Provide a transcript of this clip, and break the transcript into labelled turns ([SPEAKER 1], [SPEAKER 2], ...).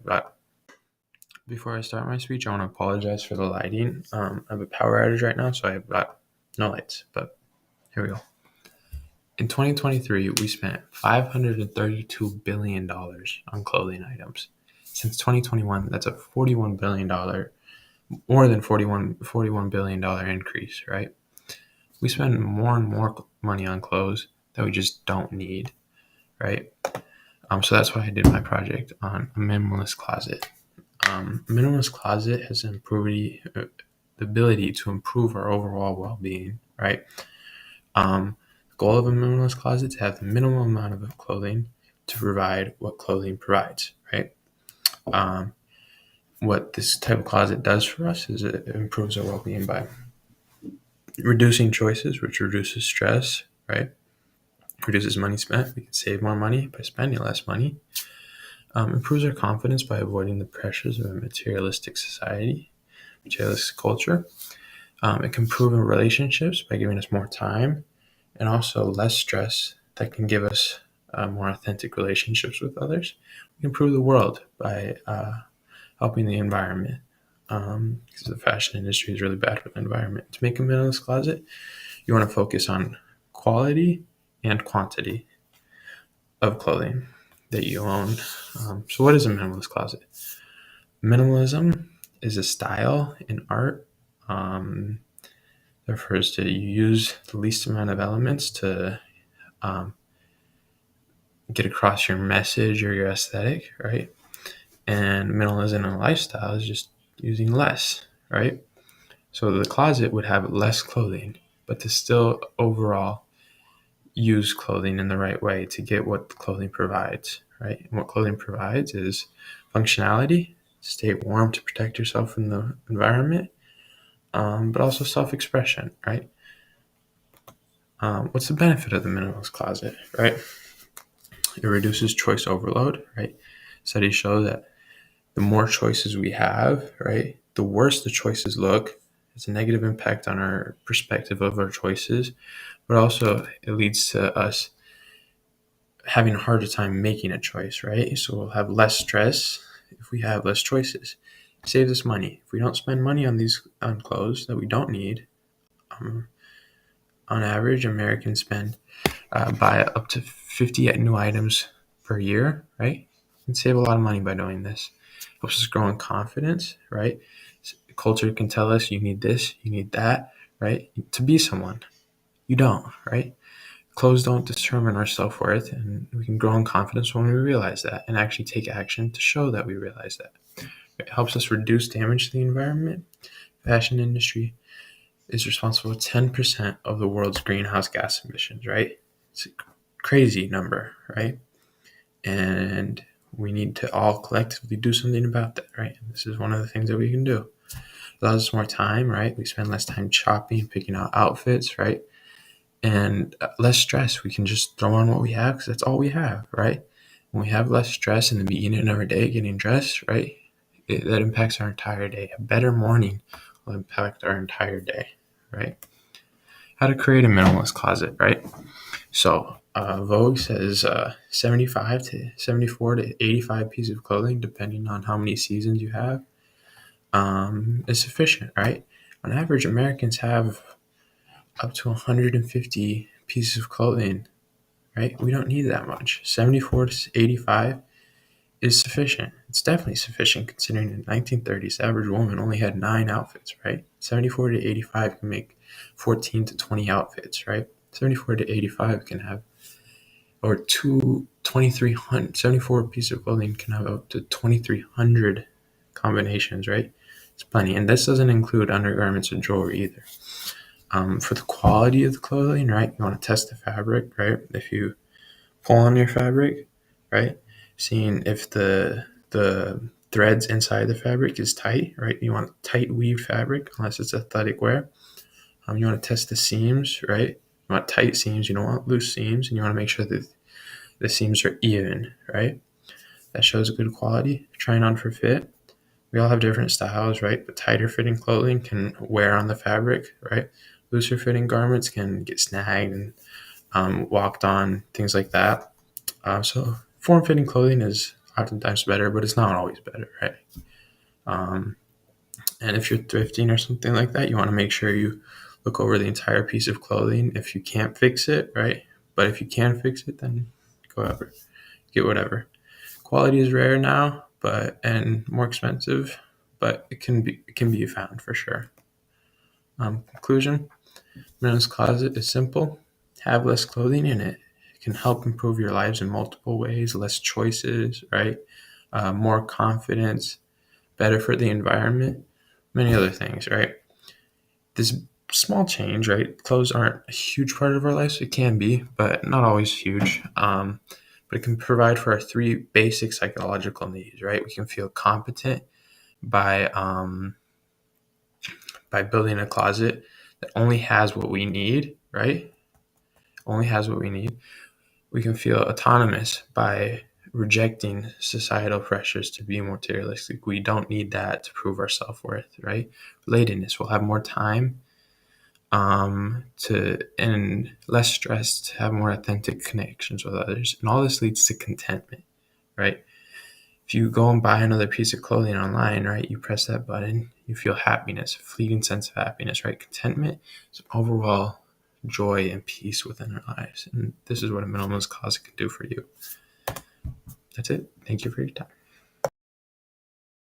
[SPEAKER 1] But before I start my speech, I want to apologize for the lighting. I have a power outage right now, so I have got no lights, but here we go. In 2023, we spent $532 billion on clothing items. Since 2021, that's a $41 billion, more than $41 billion increase, right? We spend more and more money on clothes that we just don't need, right? So that's why I did my project on a minimalist closet. Minimalist closet has the ability to improve our overall well-being, right? The goal of a minimalist closet is to have the minimum amount of clothing to provide what clothing provides, right? What this type of closet does for us is it improves our well-being by reducing choices, which reduces stress, right? Reduces money spent. We can save more money by spending less money. Improves our confidence by avoiding the pressures of a materialistic society, materialistic culture. It can improve our relationships by giving us more time and also less stress that can give us more authentic relationships with others. We can improve the world by helping the environment because the fashion industry is really bad for the environment. To make a minimalist closet, you want to focus on quality and quantity of clothing that you own. So what is a minimalist closet? Minimalism is a style in art that refers to you use the least amount of elements to get across your message or your aesthetic, right? And minimalism in a lifestyle is just using less, right? So the closet would have less clothing, but to still overall use clothing in the right way to get what clothing provides, right? And what clothing provides is functionality, stay warm to protect yourself from the environment, but also self-expression, right? What's the benefit of the minimalist closet, right? It reduces choice overload, right? Studies show that the more choices we have, right, the worse the choices look. It's a negative impact on our perspective of our choices, but also it leads to us having a harder time making a choice, right? So we'll have less stress if we have less choices. It saves us money. If we don't spend money on clothes that we don't need, on average, Americans buy up to 50 new items per year, right? You can save a lot of money by doing this. Helps us grow in confidence, right? Culture can tell us you need this, you need that, right? To be someone. You don't, right? Clothes don't determine our self-worth, and we can grow in confidence when we realize that and actually take action to show that we realize that. It helps us reduce damage to the environment. Fashion industry is responsible for 10% of the world's greenhouse gas emissions, right? It's a crazy number, right? And we need to all collectively do something about that, right? And this is one of the things that we can do. It allows us more time, right? We spend less time shopping, picking out outfits, right? And less stress. We can just throw on what we have because that's all we have, right? When we have less stress in the beginning of our day getting dressed, right? That impacts our entire day. A better morning will impact our entire day, right? How to create a minimalist closet, right? So Vogue says 75 to 74 to 85 pieces of clothing, depending on how many seasons you have, is sufficient, right? On average, Americans have up to 150 pieces of clothing, right? We don't need that much. 74 to 85 is sufficient. It's definitely sufficient considering in the 1930s, the average woman only had 9 outfits, right? 74 to 85 can make 14 to 20 outfits, right? 74 to 85 can have, or 2,300, 74 pieces of clothing can have up to 2,300 combinations, right? It's plenty. And this doesn't include undergarments and jewelry either. For the quality of the clothing, right, you want to test the fabric, right? If you pull on your fabric, right, seeing if the threads inside the fabric is tight, right? You want tight weave fabric unless it's athletic wear. You want to test the seams, right? You want tight seams, you don't want loose seams, and you want to make sure that the seams are even, right? That shows good quality. Trying on for fit. We all have different styles, right? But tighter fitting clothing can wear on the fabric, right? Looser fitting garments can get snagged and walked on, things like that. So form-fitting clothing is oftentimes better, but it's not always better, right? And if you're thrifting or something like that, you want to make sure you look over the entire piece of clothing. If you can't fix it, right? But if you can fix it, then go over, get whatever. Quality is rare now, and more expensive, but it can be found for sure. Conclusion: Minimalist closet is simple. Have less clothing in it. It can help improve your lives in multiple ways. Less choices, right? More confidence, better for the environment, many other things, right? This small change, right? Clothes aren't a huge part of our lives. It can be, but not always huge. But it can provide for our three basic psychological needs, right? We can feel competent by building a closet that only has what we need, right? Only has what we need. We can feel autonomous by rejecting societal pressures to be materialistic. We don't need that to prove our self-worth, right? Relatedness. We'll have more time and less stress to have more authentic connections with others. And all this leads to contentment, right? If you go and buy another piece of clothing online, right, you press that button, you feel happiness, a fleeting sense of happiness, right? Contentment is overall joy and peace within our lives. And this is what a minimalist closet can do for you. That's it. Thank you for your time.